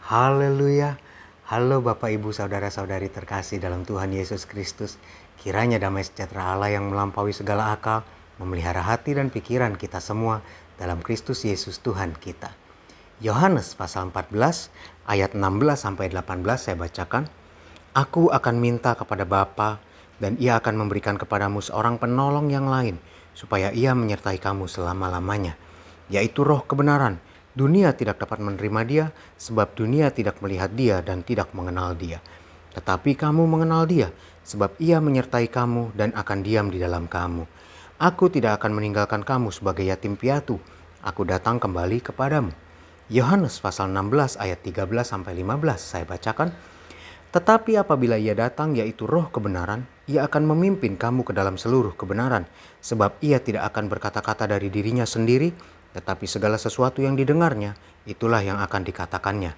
Haleluya. Halo Bapak Ibu Saudara-saudari terkasih dalam Tuhan Yesus Kristus. Kiranya damai sejahtera Allah yang melampaui segala akal memelihara hati dan pikiran kita semua dalam Kristus Yesus Tuhan kita. Yohanes pasal 14 ayat 16 sampai 18 saya bacakan. Aku akan minta kepada Bapa dan Ia akan memberikan kepadamu seorang penolong yang lain supaya Ia menyertai kamu selama-lamanya, yaitu Roh kebenaran. Dunia tidak dapat menerima Dia sebab dunia tidak melihat Dia dan tidak mengenal Dia. Tetapi kamu mengenal Dia sebab Ia menyertai kamu dan akan diam di dalam kamu. Aku tidak akan meninggalkan kamu sebagai yatim piatu. Aku datang kembali kepadamu. Yohanes pasal 16 ayat 13 sampai 15 saya bacakan. Tetapi apabila Ia datang, yaitu Roh kebenaran, Ia akan memimpin kamu ke dalam seluruh kebenaran, sebab Ia tidak akan berkata-kata dari dirinya sendiri, tetapi segala sesuatu yang didengarnya, itulah yang akan dikatakannya.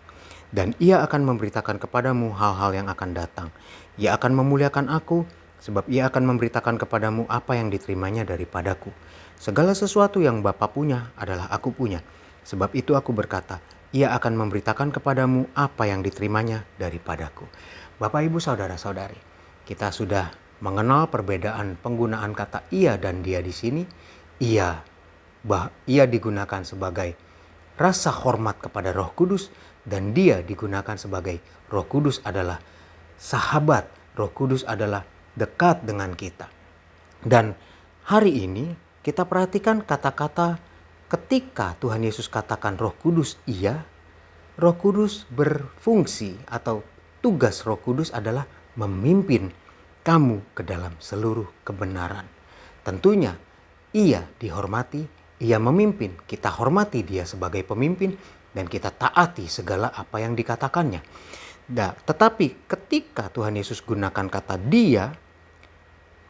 Dan Ia akan memberitakan kepadamu hal-hal yang akan datang. Ia akan memuliakan aku, sebab Ia akan memberitakan kepadamu apa yang diterimanya daripadaku. Segala sesuatu yang Bapa punya adalah aku punya. Sebab itu aku berkata, Ia akan memberitakan kepadamu apa yang diterimanya daripadaku. Bapak, Ibu, Saudara-saudari, kita sudah mengenal perbedaan penggunaan kata ia dan dia di sini. Ia digunakan sebagai rasa hormat kepada Roh Kudus dan dia digunakan sebagai Roh Kudus adalah sahabat. Roh Kudus adalah dekat dengan kita. Dan hari ini kita perhatikan kata-kata ketika Tuhan Yesus katakan Roh Kudus iya, Roh Kudus berfungsi atau tugas Roh Kudus adalah memimpin kamu ke dalam seluruh kebenaran. Tentunya Ia dihormati, Ia memimpin, kita hormati Dia sebagai pemimpin dan kita taati segala apa yang dikatakannya. Tetapi ketika Tuhan Yesus gunakan kata Dia,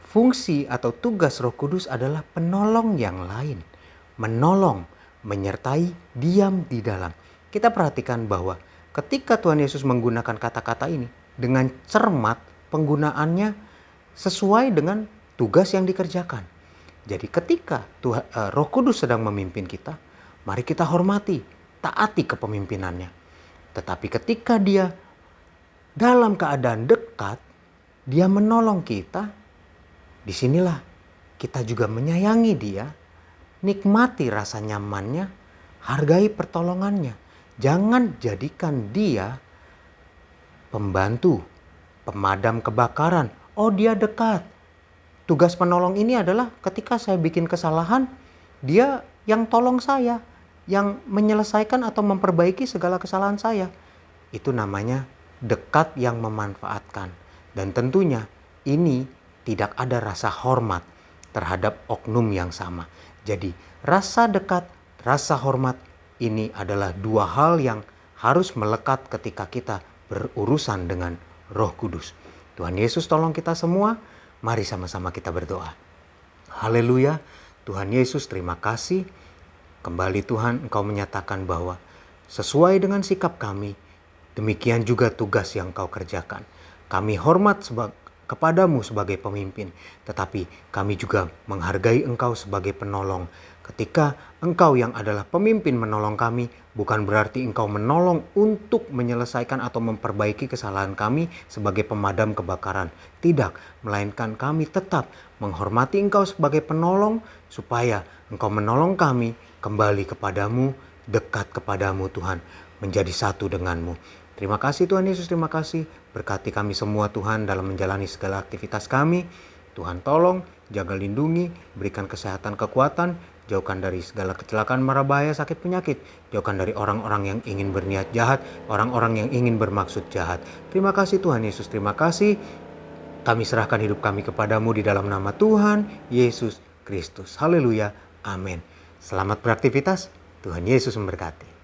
fungsi atau tugas Roh Kudus adalah penolong yang lain. Menolong, menyertai, diam di dalam. Kita perhatikan bahwa ketika Tuhan Yesus menggunakan kata-kata ini dengan cermat, penggunaannya sesuai dengan tugas yang dikerjakan. Jadi ketika Roh Kudus sedang memimpin kita, mari kita hormati, taati kepemimpinannya. Tetapi ketika Dia dalam keadaan dekat, Dia menolong kita, disinilah kita juga menyayangi Dia, nikmati rasa nyamannya, hargai pertolongannya. Jangan jadikan Dia pembantu, pemadam kebakaran. Oh, Dia dekat. Tugas penolong ini adalah ketika saya bikin kesalahan, Dia yang tolong saya, yang menyelesaikan atau memperbaiki segala kesalahan saya. Itu namanya dekat yang memanfaatkan. Dan tentunya ini tidak ada rasa hormat terhadap oknum yang sama. Jadi rasa dekat, rasa hormat ini adalah dua hal yang harus melekat ketika kita berurusan dengan Roh Kudus. Tuhan Yesus tolong kita semua. Mari sama-sama kita berdoa. Haleluya. Tuhan Yesus, terima kasih. Kembali Tuhan, Engkau menyatakan bahwa sesuai dengan sikap kami, demikian juga tugas yang Engkau kerjakan. Kami hormat kepadamu sebagai pemimpin, tetapi kami juga menghargai Engkau sebagai penolong. Ketika Engkau yang adalah pemimpin menolong kami, bukan berarti Engkau menolong untuk menyelesaikan atau memperbaiki kesalahan kami sebagai pemadam kebakaran. Tidak, melainkan kami tetap menghormati Engkau sebagai penolong supaya Engkau menolong kami kembali kepadamu, dekat kepadamu Tuhan, menjadi satu denganmu. Terima kasih Tuhan Yesus, terima kasih. Berkati kami semua Tuhan dalam menjalani segala aktivitas kami. Tuhan tolong, jaga lindungi, berikan kesehatan kekuatan, jauhkan dari segala kecelakaan mara bahaya sakit penyakit. Jauhkan dari orang-orang yang ingin berniat jahat, orang-orang yang ingin bermaksud jahat. Terima kasih Tuhan Yesus, terima kasih. Kami serahkan hidup kami kepadamu di dalam nama Tuhan Yesus Kristus. Haleluya, amin. Selamat beraktivitas, Tuhan Yesus memberkati.